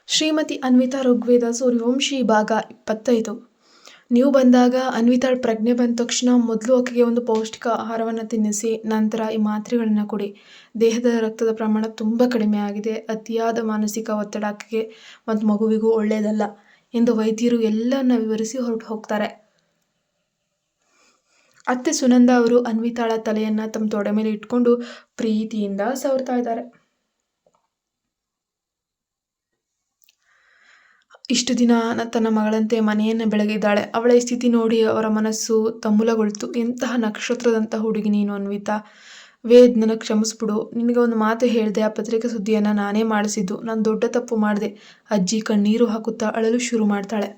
ಶ್ರೀಮತಿ ಅನ್ವಿತಾ ಋಗ್ವೇದ ಸೂರ್ಯವಂಶಿ ಭಾಗ 25. ನೀವು ಬಂದಾಗ ಅನ್ವಿತಾಳ ಪ್ರಜ್ಞೆ ಬಂದ ತಕ್ಷಣ ಮೊದಲು ಆಕೆಗೆ ಒಂದು ಪೌಷ್ಟಿಕ ಆಹಾರವನ್ನು ತಿನ್ನಿಸಿ, ನಂತರ ಈ ಮಾತ್ರೆಗಳನ್ನು ಕೊಡಿ. ದೇಹದ ರಕ್ತದ ಪ್ರಮಾಣ ತುಂಬ ಕಡಿಮೆ ಆಗಿದೆ. ಅತಿಯಾದ ಮಾನಸಿಕ ಒತ್ತಡ ಆಕೆಗೆ ಮತ್ತು ಮಗುವಿಗೂ ಒಳ್ಳೆಯದಲ್ಲ ಎಂದು ವೈದ್ಯರು ಎಲ್ಲವನ್ನ ವಿವರಿಸಿ ಹೊರಟು ಹೋಗ್ತಾರೆ. ಅತ್ತೆ ಸುನಂದ ಅವರು ಅನ್ವಿತಾಳ ತಲೆಯನ್ನು ತಮ್ಮ ತೊಡೆ ಮೇಲೆ ಇಟ್ಕೊಂಡು ಪ್ರೀತಿಯಿಂದ ಸವರ್ತಾ ಇದ್ದಾರೆ. ಇಷ್ಟು ದಿನ ತನ್ನ ಮಗಳಂತೆ ಮನೆಯನ್ನು ಬೆಳಗಿದ್ದಾಳೆ. ಅವಳ ಈ ಸ್ಥಿತಿ ನೋಡಿ ಅವರ ಮನಸ್ಸು ತಮ್ಮುಲಗೊಳ್ತು. ಎಂತಹ ನಕ್ಷತ್ರದಂತಹ ಹುಡುಗಿ ನೀನು ಅನ್ವಿತಾ. ವೇದ್, ನನಗೆ ಕ್ಷಮಿಸ್ಬಿಡು. ನಿನಗೆ ಒಂದು ಮಾತು ಹೇಳಿದೆ. ಆ ಪತ್ರಿಕೆ ಸುದ್ದಿಯನ್ನು ನಾನೇ ಮಾಡಿಸಿದ್ದು. ನಾನು ದೊಡ್ಡ ತಪ್ಪು ಮಾಡಿದೆ. ಅಜ್ಜಿ ಕಣ್ಣೀರು ಹಾಕುತ್ತಾ ಅಳಲು ಶುರು ಮಾಡ್ತಾಳೆ.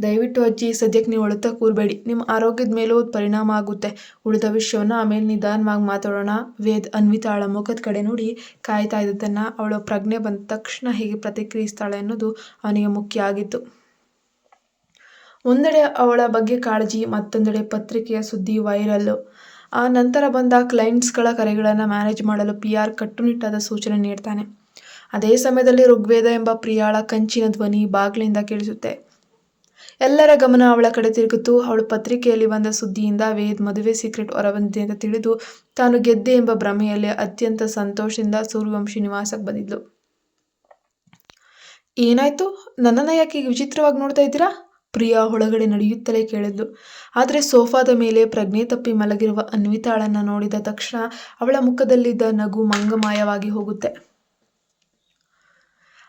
ದಯವಿಟ್ಟು ಅಜ್ಜಿ, ಸದ್ಯಕ್ಕೆ ನೀವು ಅಳುತ್ತಾ ಕೂರಬೇಡಿ. ನಿಮ್ಮ ಆರೋಗ್ಯದ ಮೇಲೂ ಪರಿಣಾಮ ಆಗುತ್ತೆ. ಉಳಿದ ವಿಷಯವನ್ನು ಆಮೇಲೆ ನಿಧಾನವಾಗಿ ಮಾತಾಡೋಣ. ವೇದ್ ಅನ್ವಿತಾಳ ಮುಖದ ಕಡೆ ನೋಡಿ ಕಾಯ್ತಾ ಇದ್ದದ್ದನ್ನು ಅವಳ ಪ್ರಜ್ಞೆ ಬಂದ ತಕ್ಷಣ ಹೇಗೆ ಪ್ರತಿಕ್ರಿಯಿಸ್ತಾಳೆ ಅನ್ನೋದು ಅವನಿಗೆ ಮುಖ್ಯ ಆಗಿತ್ತು. ಒಂದೆಡೆ ಅವಳ ಬಗ್ಗೆ ಕಾಳಜಿ, ಮತ್ತೊಂದೆಡೆ ಪತ್ರಿಕೆಯ ಸುದ್ದಿ ವೈರಲ್ಲು. ಆ ನಂತರ ಬಂದ ಕ್ಲೈಂಟ್ಸ್ಗಳ ಕರೆಗಳನ್ನು ಮ್ಯಾನೇಜ್ ಮಾಡಲು PR ಕಟ್ಟುನಿಟ್ಟಾದ ಸೂಚನೆ ನೀಡ್ತಾನೆ. ಅದೇ ಸಮಯದಲ್ಲಿ ಋಗ್ವೇದ ಎಂಬ ಪ್ರಿಯಾಳ ಕಂಚಿನ ಧ್ವನಿ ಬಾಗಿಲಿಂದ ಕೇಳಿಸುತ್ತೆ. ಎಲ್ಲರ ಗಮನ ಅವಳ ಕಡೆ ತಿರುಗಿತು. ಅವಳು ಪತ್ರಿಕೆಯಲ್ಲಿ ಬಂದ ಸುದ್ದಿಯಿಂದ ವೇದ್ ಮದುವೆ ಸೀಕ್ರೆಟ್ ಹೊರಬಂದಿದೆ ಅಂತ ತಿಳಿದು ತಾನು ಗೆದ್ದೆ ಎಂಬ ಭ್ರಮೆಯಲ್ಲಿ ಅತ್ಯಂತ ಸಂತೋಷದಿಂದ ಸೂರ್ಯವಂಶಿ ನಿವಾಸಕ್ಕೆ ಬಂದಿದ್ಲು. ಏನಾಯ್ತು? ನನ್ನನ್ನು ಯಾಕೆ ವಿಚಿತ್ರವಾಗಿ ನೋಡ್ತಾ ಇದ್ದೀರಾ? ಪ್ರಿಯಾ ಒಳಗಡೆ ನಡೆಯುತ್ತಲೇ ಕೇಳಿದ್ಲು. ಆದರೆ ಸೋಫಾದ ಮೇಲೆ ಪ್ರಜ್ಞೆ ತಪ್ಪಿ ಮಲಗಿರುವ ಅನ್ವಿತಾಳನ್ನು ನೋಡಿದ ತಕ್ಷಣ ಅವಳ ಮುಖದಲ್ಲಿದ್ದ ನಗು ಮಂಗಮಾಯವಾಗಿ ಹೋಗುತ್ತೆ.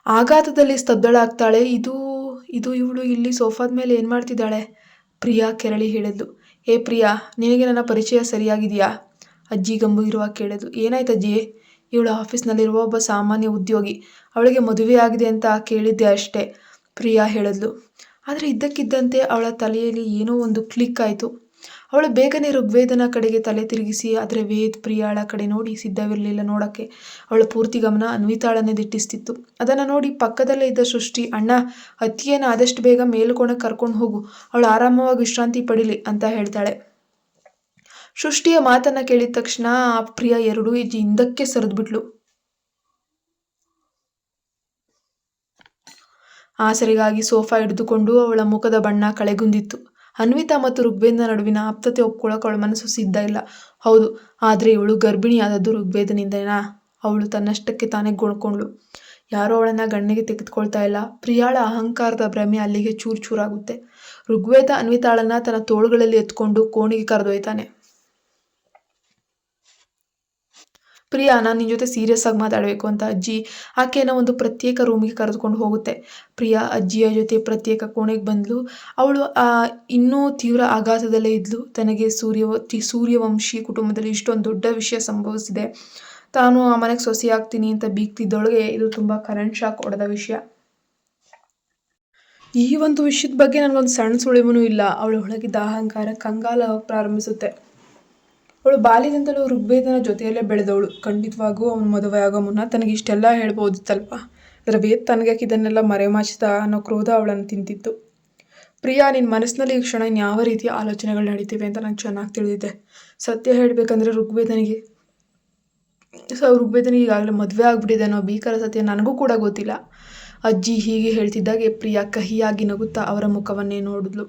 ಆಘಾತದಲ್ಲಿ ಸ್ತಬ್ಧಳಾಗ್ತಾಳೆ. ಇದು ಇವಳು ಇಲ್ಲಿ ಸೋಫಾದ ಮೇಲೆ ಏನು ಮಾಡ್ತಿದ್ದಾಳೆ? ಪ್ರಿಯಾ ಕೆರಳಿ ಹೇಳಿದ್ಲು. ಏ ಪ್ರಿಯಾ, ನಿನಗೆ ನನ್ನ ಪರಿಚಯ ಸರಿಯಾಗಿದೆಯಾ? ಅಜ್ಜಿ ಗಂಭೀರವಾಗಿ ಕೇಳಿದ್ಲು. ಏನಾಯ್ತು ಅಜ್ಜಿ? ಇವಳು ಆಫೀಸ್ನಲ್ಲಿರುವ ಒಬ್ಬ ಸಾಮಾನ್ಯ ಉದ್ಯೋಗಿ. ಅವಳಿಗೆ ಮದುವೆ ಆಗಿದೆ ಅಂತ ಕೇಳಿದ್ದೆ ಅಷ್ಟೇ, ಪ್ರಿಯಾ ಹೇಳಿದ್ಲು. ಆದರೆ ಇದ್ದಕ್ಕಿದ್ದಂತೆ ಅವಳ ತಲೆಯಲ್ಲಿ ಏನೋ ಒಂದು ಕ್ಲಿಕ್ ಆಯಿತು. ಅವಳು ಬೇಗನೆ ಋಗ್ವೇದನ ಕಡೆಗೆ ತಲೆ ತಿರುಗಿಸಿ, ಆದರೆ ವೇದ್ ಪ್ರಿಯಾಳ ಕಡೆ ನೋಡಿ ಸಿದ್ಧವಿರಲಿಲ್ಲ ನೋಡೋಕ್ಕೆ. ಅವಳ ಪೂರ್ತಿ ಗಮನ ಅನ್ವಿತಾಳನ್ನೇ ದಿಟ್ಟಿಸ್ತಿತ್ತು. ಅದನ್ನು ನೋಡಿ ಪಕ್ಕದಲ್ಲೇ ಇದ್ದ ಸೃಷ್ಟಿ, ಅಣ್ಣ, ಅತ್ತಿಗೆಯನ್ನು ಆದಷ್ಟು ಬೇಗ ಮೇಲುಕೋಣಕ್ಕೆ ಕರ್ಕೊಂಡು ಹೋಗು, ಅವಳು ಆರಾಮವಾಗಿ ವಿಶ್ರಾಂತಿ ಪಡೀಲಿ ಅಂತ ಹೇಳ್ತಾಳೆ. ಸೃಷ್ಟಿಯ ಮಾತನ್ನು ಕೇಳಿದ ತಕ್ಷಣ ಆ ಪ್ರಿಯಾ 2 ಹೆಜ್ಜೆ ಹಿಂದಕ್ಕೆ ಸರಿದ್ಬಿಟ್ಲು. ಆಸರೆಗಾಗಿ ಸೋಫಾ ಹಿಡಿದುಕೊಂಡು ಅವಳ ಮುಖದ ಬಣ್ಣ ಕಳೆಗುಂದಿತ್ತು. ಅನ್ವಿತಾ ಮತ್ತು ಋಗ್ವೇದನ ನಡುವಿನ ಆಪ್ತತೆ ಒಪ್ಕೊಳ್ಳೋಕೆ ಅವಳ ಮನಸ್ಸು ಸಿದ್ಧ ಇಲ್ಲ. ಹೌದು, ಆದರೆ ಇವಳು ಗರ್ಭಿಣಿಯಾದದ್ದು ಋಗ್ವೇದನಿಂದನಾ? ಅವಳು ತನ್ನಷ್ಟಕ್ಕೆ ತಾನೇ ಗೊಣ್ಕೊಂಡ್ಳು. ಯಾರೋ ಅವಳನ್ನು ಗಣ್ಣಿಗೆ ತೆಗೆದುಕೊಳ್ತಾ ಇಲ್ಲ. ಪ್ರಿಯಾಳ ಅಹಂಕಾರದ ಭ್ರಮೆ ಅಲ್ಲಿಗೆ ಚೂರು ಚೂರಾಗುತ್ತೆ. ಋಗ್ವೇದ ಅನ್ವಿತಾಳನ್ನು ತನ್ನ ತೋಳುಗಳಲ್ಲಿ ಎತ್ಕೊಂಡು ಕೋಣೆಗೆ ಕರೆದೊಯ್ತಾನೆ. ಪ್ರಿಯಾ, ನಾನು ನಿನ್ನ ಜೊತೆ ಸೀರಿಯಸ್ ಆಗಿ ಮಾತಾಡಬೇಕು ಅಂತ ಅಜ್ಜಿ ಆಕೆಯನ್ನು ಒಂದು ಪ್ರತ್ಯೇಕ ರೂಮಿಗೆ ಕರೆದುಕೊಂಡು ಹೋಗುತ್ತೆ. ಪ್ರಿಯಾ ಅಜ್ಜಿಯ ಜೊತೆ ಪ್ರತ್ಯೇಕ ಕೋಣೆಗೆ ಬಂದ್ಲು. ಅವಳು ಇನ್ನೂ ತೀವ್ರ ಆಘಾತದಲ್ಲೇ ಇದ್ಲು. ತನಗೆ ಸೂರ್ಯವಂಶಿ ಕುಟುಂಬದಲ್ಲಿ ಇಷ್ಟೊಂದು ದೊಡ್ಡ ವಿಷಯ ಸಂಭವಿಸಿದೆ, ತಾನು ಆ ಮನೆಗೆ ಸೊಸೆಯಾಗ್ತೀನಿ ಅಂತ ಬೀಗ್ತಿದ್ದೊಳಗೆ ಇದು ತುಂಬ ಕರೆಂಟ್ ಶಾಕ್ ಹೊಡೆದ ವಿಷಯ. ಈ ಒಂದು ವಿಷಯದ ಬಗ್ಗೆ ನನಗೊಂದು ಸಣ್ಣ ಸುಳಿವೂ ಇಲ್ಲ. ಅವಳ ಒಳಗಿದ್ದ ಅಹಂಕಾರ ಕಂಗಾಲ ಪ್ರಾರಂಭಿಸುತ್ತೆ. ಅವಳು ಬಾಲ್ಯದಿಂದಲೂ ಋಗ್ವೇದನ ಜೊತೆಯಲ್ಲೇ ಬೆಳೆದವಳು. ಖಂಡಿತವಾಗೂ ಅವನು ಮದುವೆ ಆಗೋ ಮುನ್ನ ತನಗೆ ಇಷ್ಟೆಲ್ಲ ಹೇಳ್ಬೋದಿತ್ತಲ್ವ. ಆದರೆ ವೇದ್ ತನಗೆ ಇದನ್ನೆಲ್ಲ ಮರೆಮಾಚಿದ ಅನ್ನೋ ಕ್ರೋಧ ಅವಳನ್ನು ತಿಂತಿತ್ತು. ಪ್ರಿಯಾ, ನಿನ್ನ ಮನಸ್ಸಿನಲ್ಲಿ ಈ ಕ್ಷಣ ಯಾವ ರೀತಿಯ ಆಲೋಚನೆಗಳು ನಡೀತಿವೆ ಅಂತ ನಂಗೆ ಚೆನ್ನಾಗಿ ತಿಳಿದಿದೆ. ಸತ್ಯ ಹೇಳಬೇಕಂದ್ರೆ ಋಗ್ವೇದನಿಗೆ ಈಗಾಗಲೇ ಮದುವೆ ಆಗ್ಬಿಟ್ಟಿದೆ ಅನ್ನೋ ಭೀಕರ ಸತ್ಯ ನನಗೂ ಕೂಡ ಗೊತ್ತಿಲ್ಲ. ಅಜ್ಜಿ ಹೀಗೆ ಹೇಳ್ತಿದ್ದಾಗೆ ಪ್ರಿಯಾ ಕಹಿಯಾಗಿ ನಗುತ್ತಾ ಅವರ ಮುಖವನ್ನೇ ನೋಡಿದ್ಲು.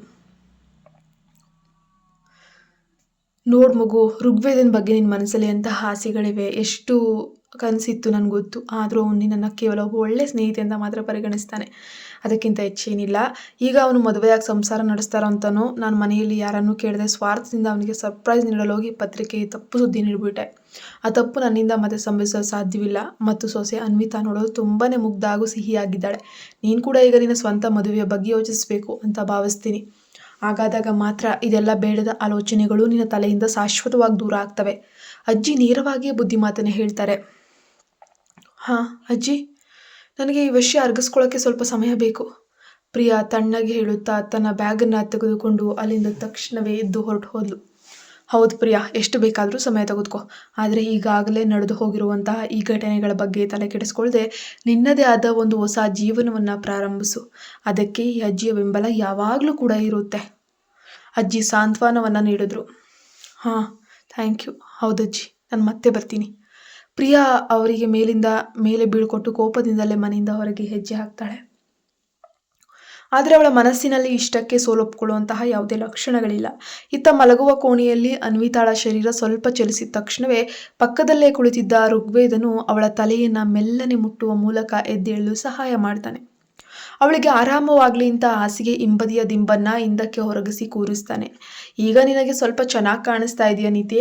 ನೋಡು ಮಗು, ಋಗ್ವೇದನ ಬಗ್ಗೆ ನಿನ್ನ ಮನಸ್ಸಲ್ಲಿ ಎಂತಹ ಆಸೆಗಳಿವೆ, ಎಷ್ಟು ಕನಸಿತ್ತು ನನಗೆ ಗೊತ್ತು. ಆದರೂ ಅವನು ನಿನ್ನನ್ನು ಕೇವಲ ಒಬ್ಬ ಒಳ್ಳೆ ಸ್ನೇಹಿತೆ ಅಂತ ಮಾತ್ರ ಪರಿಗಣಿಸ್ತಾನೆ, ಅದಕ್ಕಿಂತ ಹೆಚ್ಚೇನಿಲ್ಲ. ಈಗ ಅವನು ಮದುವೆಯಾಗಿ ಸಂಸಾರ ನಡೆಸ್ತಾರೋ ಅಂತನೋ ನಾನು ಮನೆಯಲ್ಲಿ ಯಾರನ್ನೂ ಕೇಳದೆ ಸ್ವಾರ್ಥದಿಂದ ಅವನಿಗೆ ಸರ್ಪ್ರೈಸ್ ನೀಡಲೋಗಿ ಪತ್ರಿಕೆಗೆ ತಪ್ಪು ಸುದ್ದಿ ನೀಡಿಬಿಟ್ಟೆ. ಆ ತಪ್ಪು ನನ್ನಿಂದ ಮತ್ತೆ ಸಂಭವಿಸಲು ಸಾಧ್ಯವಿಲ್ಲ. ಮತ್ತು ಸೊಸೆ ಅನ್ವಿತಾ ನೋಡೋದು ತುಂಬಾ ಮುಗ್ಧ ಹಾಗೂ ಸಿಹಿಯಾಗಿದ್ದಾಳೆ. ನೀನು ಕೂಡ ಈಗ ನಿನ್ನ ಸ್ವಂತ ಮದುವೆಯ ಬಗ್ಗೆ ಯೋಚಿಸಬೇಕು ಅಂತ ಭಾವಿಸ್ತೀನಿ. ಹಾಗಾದಾಗ ಮಾತ್ರ ಇದೆಲ್ಲ ಬೇಡದ ಆಲೋಚನೆಗಳು ನಿನ್ನ ತಲೆಯಿಂದ ಶಾಶ್ವತವಾಗಿ ದೂರ ಆಗ್ತವೆ. ಅಜ್ಜಿ ನೇರವಾಗಿಯೇ ಬುದ್ಧಿ ಮಾತನ್ನೇ ಹೇಳ್ತಾರೆ. ಹಾಂ ಅಜ್ಜಿ, ನನಗೆ ಈ ವಿಷಯ ಅರ್ಗಿಸ್ಕೊಳ್ಳೋಕ್ಕೆ ಸ್ವಲ್ಪ ಸಮಯ ಬೇಕು, ಪ್ರಿಯಾ ತಣ್ಣಗೆ ಹೇಳುತ್ತಾ ತನ್ನ ಬ್ಯಾಗನ್ನು ತೆಗೆದುಕೊಂಡು ಅಲ್ಲಿಂದ ತಕ್ಷಣವೇ ಎದ್ದು ಹೊರಟು ಹೋದ್ಲು. ಹೌದು ಪ್ರಿಯಾ, ಎಷ್ಟು ಬೇಕಾದರೂ ಸಮಯ ತೆಗೆದುಕೋ. ಆದರೆ ಈಗಾಗಲೇ ನಡೆದು ಹೋಗಿರುವಂತಹ ಈ ಘಟನೆಗಳ ಬಗ್ಗೆ ತಲೆ ಕೆಡಿಸ್ಕೊಳ್ಳದೆ ನಿನ್ನದೇ ಆದ ಒಂದು ಹೊಸ ಜೀವನವನ್ನು ಪ್ರಾರಂಭಿಸು. ಅದಕ್ಕೆ ಈ ಅಜ್ಜಿಯ ಬೆಂಬಲ ಯಾವಾಗಲೂ ಕೂಡ ಇರುತ್ತೆ. ಅಜ್ಜಿ ಸಾಂತ್ವನವನ್ನು ನೀಡಿದ್ರು. ಹಾಂ, ಥ್ಯಾಂಕ್ ಯು. ಹೌದಜ್ಜಿ, ನಾನು ಮತ್ತೆ ಬರ್ತೀನಿ. ಪ್ರಿಯಾ ಅವರಿಗೆ ಮೇಲೆ ಬೀಳ್ಕೊಟ್ಟು ಕೋಪದಿಂದಲೇ ಮನೆಯಿಂದ ಹೊರಗೆ ಹೆಜ್ಜೆ ಹಾಕ್ತಾಳೆ. ಆದರೆ ಅವಳ ಮನಸ್ಸಿನಲ್ಲಿ ಇಷ್ಟಕ್ಕೆ ಸೋಲೊಪ್ಪಿಕೊಳ್ಳುವಂತಹ ಯಾವುದೇ ಲಕ್ಷಣಗಳಿಲ್ಲ. ಇತ್ತ ಮಲಗುವ ಕೋಣೆಯಲ್ಲಿ ಅನ್ವಿತಾಳ ಶರೀರ ಸ್ವಲ್ಪ ಚಲಿಸಿದ ತಕ್ಷಣವೇ ಪಕ್ಕದಲ್ಲೇ ಕುಳಿತಿದ್ದ ಋಗ್ವೇದನು ಅವಳ ತಲೆಯನ್ನ ಮೆಲ್ಲನೆ ಮುಟ್ಟುವ ಮೂಲಕ ಎದ್ದೇಳಲು ಸಹಾಯ ಮಾಡ್ತಾನೆ. ಅವಳಿಗೆ ಆರಾಮವಾಗ್ಲಿ ಅಂತ ಹಾಸಿಗೆ ಹಿಂಬದಿಯ ದಿಂಬನ್ನ ಹಿಂದಕ್ಕೆ ಹೊರಗಿಸಿ ಕೂರಿಸ್ತಾನೆ. ಈಗ ನಿನಗೆ ಸ್ವಲ್ಪ ಚೆನ್ನಾಗಿ ಕಾಣಿಸ್ತಾ ಇದೆಯಾ ನೀತಿ?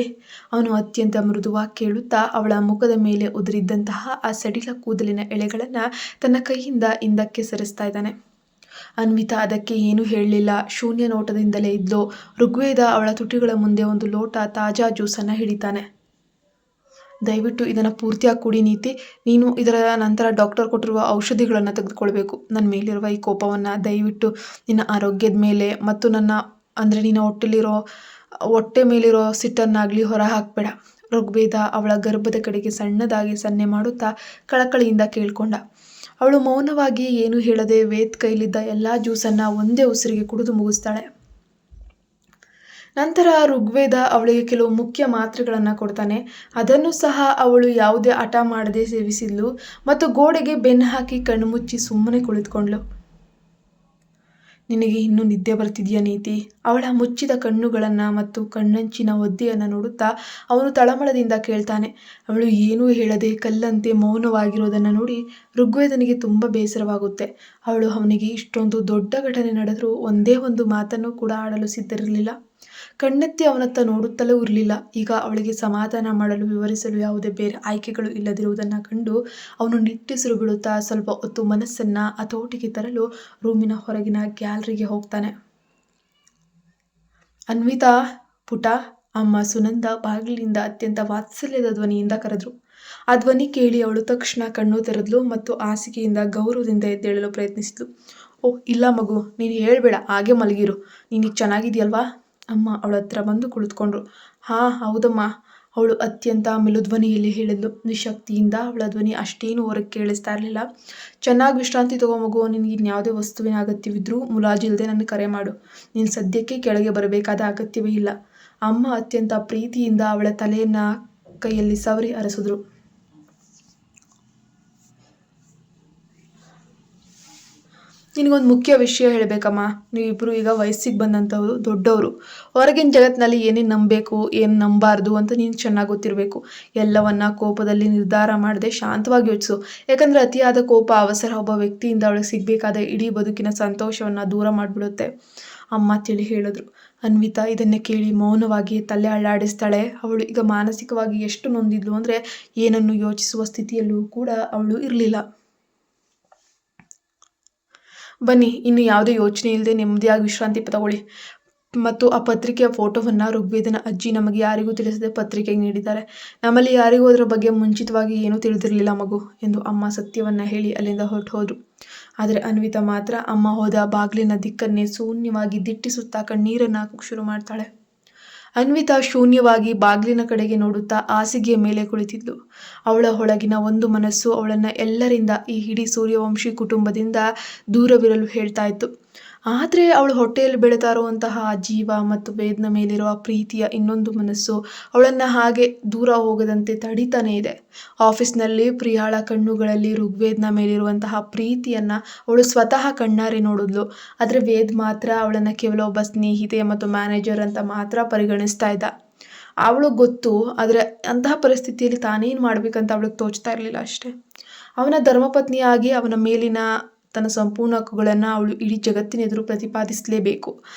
ಅವನು ಅತ್ಯಂತ ಮೃದುವಾಗಿ ಕೇಳುತ್ತಾ ಅವಳ ಮುಖದ ಮೇಲೆ ಉದುರಿದ್ದಂತಹ ಆ ಸಡಿಲ ಕೂದಲಿನ ಎಳೆಗಳನ್ನ ತನ್ನ ಕೈಯಿಂದ ಹಿಂದಕ್ಕೆ ಸರಿಸ್ತಾ ಇದ್ದಾನೆ. ಅನ್ವಿತಾ ಅದಕ್ಕೆ ಏನೂ ಹೇಳಲಿಲ್ಲ. ಶೂನ್ಯ ನೋಟದಿಂದಲೇ ಇದ್ಲು. ಋಗ್ವೇದ ಅವಳ ತುಟಿಗಳ ಮುಂದೆ ಒಂದು ಲೋಟ ತಾಜಾ ಜ್ಯೂಸನ್ನು ಹಿಡಿತಾನೆ. ದಯವಿಟ್ಟು ಇದನ್ನು ಪೂರ್ತಿಯಾಗಿ ಕುಡಿ ನೀತಿ. ನೀನು ಇದರ ನಂತರ ಡಾಕ್ಟರ್ ಕೊಟ್ಟಿರುವ ಔಷಧಿಗಳನ್ನು ತೆಗೆದುಕೊಳ್ಬೇಕು. ನನ್ನ ಮೇಲಿರುವ ಈ ಕೋಪವನ್ನು ದಯವಿಟ್ಟು ನಿನ್ನ ಆರೋಗ್ಯದ ಮೇಲೆ ಮತ್ತು ನಿನ್ನ ಹೊಟ್ಟೆ ಮೇಲಿರೋ ಸಿಟ್ಟನ್ನಾಗಲಿ ಹೊರ ಹಾಕಬೇಡ. ಋಗ್ವೇದ ಅವಳ ಗರ್ಭದ ಕಡೆಗೆ ಸಣ್ಣದಾಗಿ ಸನ್ನೆ ಮಾಡುತ್ತಾ ಕಳಕಳಿಯಿಂದ ಕೇಳ್ಕೊಂಡ. ಅವಳು ಮೌನವಾಗಿ ಏನು ಹೇಳದೆ ವೇದ್ ಕೈಲಿದ್ದ ಎಲ್ಲ ಜ್ಯೂಸನ್ನು ಒಂದೇ ಉಸಿರಿಗೆ ಕುಡಿದು ಮುಗಿಸ್ತಾಳೆ. ನಂತರ ಋಗ್ವೇದ ಅವಳಿಗೆ ಕೆಲವು ಮುಖ್ಯ ಮಾತ್ರೆಗಳನ್ನು ಕೊಡ್ತಾನೆ. ಅದನ್ನು ಸಹ ಅವಳು ಯಾವುದೇ ಹಠ ಮಾಡದೆ ಸೇವಿಸಿದ್ಲು ಮತ್ತು ಗೋಡೆಗೆ ಬೆನ್ನು ಹಾಕಿ ಕಣ್ಣು ಮುಚ್ಚಿ ಸುಮ್ಮನೆ ಕುಳಿತುಕೊಂಡ್ಳು. ನಿನಗೆ ಇನ್ನೂ ನಿದ್ದೆ ಬರ್ತಿದೆಯಾ ನೀತಿ? ಅವಳ ಮುಚ್ಚಿದ ಕಣ್ಣುಗಳನ್ನು ಮತ್ತು ಕಣ್ಣಂಚಿನ ಒದ್ದೆಯನ್ನು ನೋಡುತ್ತಾ ಅವನು ತಳಮಳದಿಂದ ಕೇಳ್ತಾನೆ. ಅವಳು ಏನೂ ಹೇಳದೆ ಕಲ್ಲಂತೆ ಮೌನವಾಗಿರೋದನ್ನು ನೋಡಿ ಋಗ್ವೇದನಿಗೆ ತುಂಬ ಬೇಸರವಾಗುತ್ತೆ. ಅವಳು ಅವನಿಗೆ ಇಷ್ಟೊಂದು ದೊಡ್ಡ ಘಟನೆ ನಡೆದರೂ ಒಂದೇ ಒಂದು ಮಾತನ್ನು ಕೂಡ ಆಡಲು ಸಿದ್ಧರಿರಲಿಲ್ಲ. ಕಣ್ಣೆತ್ತಿ ಅವನತ್ತ ನೋಡುತ್ತಲೂ ಇರಲಿಲ್ಲ. ಈಗ ಅವಳಿಗೆ ಸಮಾಧಾನ ಮಾಡಲು ವಿವರಿಸಲು ಯಾವುದೇ ಬೇರೆ ಆಯ್ಕೆಗಳು ಇಲ್ಲದಿರುವುದನ್ನು ಕಂಡು ಅವನು ನಿಟ್ಟುಸಿರು ಬಿಡುತ್ತಾ ಸ್ವಲ್ಪ ಹೊತ್ತು ಮನಸ್ಸನ್ನು ಹತೋಟಿಗೆ ತರಲು ರೂಮಿನ ಹೊರಗಿನ ಗ್ಯಾಲರಿಗೆ ಹೋಗ್ತಾನೆ. ಅನ್ವಿತಾ ಪುಟ, ಅಮ್ಮ ಸುನಂದ ಬಾಗಿಲಿನಿಂದ ಅತ್ಯಂತ ವಾತ್ಸಲ್ಯದ ಧ್ವನಿಯಿಂದ ಕರೆದ್ರು. ಆ ಧ್ವನಿ ಕೇಳಿ ಅವಳು ತಕ್ಷಣ ಕಣ್ಣು ತೆರೆದ್ಲು ಮತ್ತು ಹಾಸಿಗೆಯಿಂದ ಗೌರವದಿಂದ ಎದ್ದೇಳಲು ಪ್ರಯತ್ನಿಸಿದ್ಲು. ಓ ಇಲ್ಲ ಮಗು, ನೀನು ಹೇಳ್ಬೇಡ, ಹಾಗೆ ಮಲಗಿರು. ನೀನೀಗ ಚೆನ್ನಾಗಿದೆಯಲ್ವಾ? ಅಮ್ಮ ಅವಳ ಹತ್ರ ಬಂದು ಕುಳಿತುಕೊಂಡ್ರು. ಹೌದಮ್ಮ, ಅವಳು ಅತ್ಯಂತ ಮೆಲುಧ್ವನಿಯಲ್ಲಿ ಹೇಳಿದ್ಲು. ನಿಶಕ್ತಿಯಿಂದ ಅವಳ ಧ್ವನಿ ಅಷ್ಟೇನು ಹೊರಗೆ ಕೇಳಿಸ್ತಾ ಇರಲಿಲ್ಲ. ಚೆನ್ನಾಗಿ ವಿಶ್ರಾಂತಿ ತಗೋ ಮಗು. ನಿನಗೆ ಇನ್ಯಾವುದೇ ವಸ್ತುವಿನ ಅಗತ್ಯವಿದ್ರೂ ಮುಲಾಜಿಲ್ಲದೆ ನನ್ನ ಕರೆ ಮಾಡು. ನೀನು ಸದ್ಯಕ್ಕೆ ಕೆಳಗೆ ಬರಬೇಕಾದ ಅಗತ್ಯವೇ ಇಲ್ಲ. ಅಮ್ಮ ಅತ್ಯಂತ ಪ್ರೀತಿಯಿಂದ ಅವಳ ತಲೆಯನ್ನು ಕೈಯಲ್ಲಿ ಸವರಿ ಅರಸಿದ್ರು. ನಿನಗೊಂದು ಮುಖ್ಯ ವಿಷಯ ಹೇಳಬೇಕಮ್ಮ. ನೀವಿಬ್ಬರು ಈಗ ವಯಸ್ಸಿಗೆ ಬಂದಂಥವ್ರು, ದೊಡ್ಡವರು. ಹೊರಗಿನ ಜಗತ್ತಿನಲ್ಲಿ ಏನೇನು ನಂಬಬೇಕು, ಏನು ನಂಬಾರ್ದು ಅಂತ ನೀನು ಚೆನ್ನಾಗಿ ಗೊತ್ತಿರಬೇಕು. ಎಲ್ಲವನ್ನ ಕೋಪದಲ್ಲಿ ನಿರ್ಧಾರ ಮಾಡದೆ ಶಾಂತವಾಗಿ ಯೋಚಿಸು. ಯಾಕಂದರೆ ಅತಿಯಾದ ಕೋಪ, ಅವಸರ ಒಬ್ಬ ವ್ಯಕ್ತಿಯಿಂದ ಅವಳಿಗೆ ಸಿಗಬೇಕಾದ ಇಡೀ ಬದುಕಿನ ಸಂತೋಷವನ್ನು ದೂರ ಮಾಡಿಬಿಡುತ್ತೆ, ಅಮ್ಮ ತಿಳಿ ಹೇಳಿದ್ರು. ಅನ್ವಿತಾ ಇದನ್ನೇ ಕೇಳಿ ಮೌನವಾಗಿ ತಲೆ ಅಳ್ಳಾಡಿಸ್ತಾಳೆ. ಅವಳು ಈಗ ಮಾನಸಿಕವಾಗಿ ಎಷ್ಟು ನೊಂದಿದ್ಲು ಅಂದರೆ ಏನನ್ನು ಯೋಚಿಸುವ ಸ್ಥಿತಿಯಲ್ಲೂ ಕೂಡ ಅವಳು ಇರಲಿಲ್ಲ. ಬನ್ನಿ, ಇನ್ನು ಯಾವುದೇ ಯೋಚನೆ ಇಲ್ಲದೆ ನೆಮ್ಮದಿಯಾಗಿ ವಿಶ್ರಾಂತಿ ತಗೊಳ್ಳಿ. ಮತ್ತು ಆ ಪತ್ರಿಕೆಯ ಫೋಟೋವನ್ನು ಋಗ್ವೇದನ ಅಜ್ಜಿ ನಮಗೆ ಯಾರಿಗೂ ತಿಳಿಸದೆ ಪತ್ರಿಕೆಗೆ ನೀಡಿದ್ದಾರೆ. ನಮ್ಮಲ್ಲಿ ಯಾರಿಗೂ ಅದರ ಬಗ್ಗೆ ಮುಂಚಿತವಾಗಿ ಏನೂ ತಿಳಿದಿರಲಿಲ್ಲ ಮಗು ಎಂದು ಅಮ್ಮ ಸತ್ಯವನ್ನು ಹೇಳಿ ಅಲ್ಲಿಂದ ಹೋದ್ರು. ಆದರೆ ಅನ್ವಿತಾ ಮಾತ್ರ ಅಮ್ಮ ಹೋದ ಬಾಗಿಲಿನ ದಿಕ್ಕನ್ನೇ ಶೂನ್ಯವಾಗಿ ದಿಟ್ಟಿಸುತ್ತಾ ಕಣ್ಣೀರನ್ನು ಹಾಕಕ್ಕೆ ಶುರು ಮಾಡ್ತಾಳೆ. ಅನ್ವಿತಾ ಶೂನ್ಯವಾಗಿ ಬಾಗಿಲಿನ ಕಡೆಗೆ ನೋಡುತ್ತಾ ಹಾಸಿಗೆಯ ಮೇಲೆ ಕುಳಿತಿದ್ಲು. ಅವಳ ಒಳಗಿನ ಒಂದು ಮನಸ್ಸು ಅವಳನ್ನು ಎಲ್ಲರಿಂದ, ಈ ಇಡೀ ಸೂರ್ಯವಂಶಿ ಕುಟುಂಬದಿಂದ ದೂರವಿರಲು ಹೇಳ್ತಾ ಇತ್ತು. ಆದರೆ ಅವಳ ಹೊಟ್ಟೆಯಲ್ಲಿ ಬೆಳೀತಾ ಇರುವಂತಹ ಜೀವ ಮತ್ತು ವೇದ್ನ ಮೇಲಿರುವ ಪ್ರೀತಿಯ ಇನ್ನೊಂದು ಮನಸ್ಸು ಅವಳನ್ನು ಹಾಗೆ ದೂರ ಹೋಗದಂತೆ ತಡೀತಾನೇ ಇದೆ. ಆಫೀಸ್ನಲ್ಲಿ ಪ್ರಿಯಾಳ ಕಣ್ಣುಗಳಲ್ಲಿ ಋಗ್ವೇದ್ನ ಮೇಲಿರುವಂತಹ ಪ್ರೀತಿಯನ್ನು ಅವಳು ಸ್ವತಃ ಕಣ್ಣಾರೆ ನೋಡಿದ್ಲು. ಆದರೆ ವೇದ್ ಮಾತ್ರ ಅವಳನ್ನು ಕೇವಲ ಒಬ್ಬ ಸ್ನೇಹಿತೆ ಮತ್ತು ಮ್ಯಾನೇಜರ್ ಅಂತ ಮಾತ್ರ ಪರಿಗಣಿಸ್ತಾ ಇದ್ದ. ಅವಳು ಗೊತ್ತು, ಆದರೆ ಅಂತಹ ಪರಿಸ್ಥಿತಿಯಲ್ಲಿ ತಾನೇನು ಮಾಡಬೇಕಂತ ಅವಳಿಗೆ ತೋಚ್ತಾ ಇರಲಿಲ್ಲ ಅಷ್ಟೇ. ಅವನ ಧರ್ಮಪತ್ನಿಯಾಗಿ ಅವನ ಮೇಲಿನ ತನ್ನ ಸಂಪೂರ್ಣ ಹಕ್ಕುಗಳನ್ನು ಅವಳು ಇಡೀ ಜಗತ್ತಿನ ಎದುರು ಪ್ರತಿಪಾದಿಸಲೇಬೇಕು.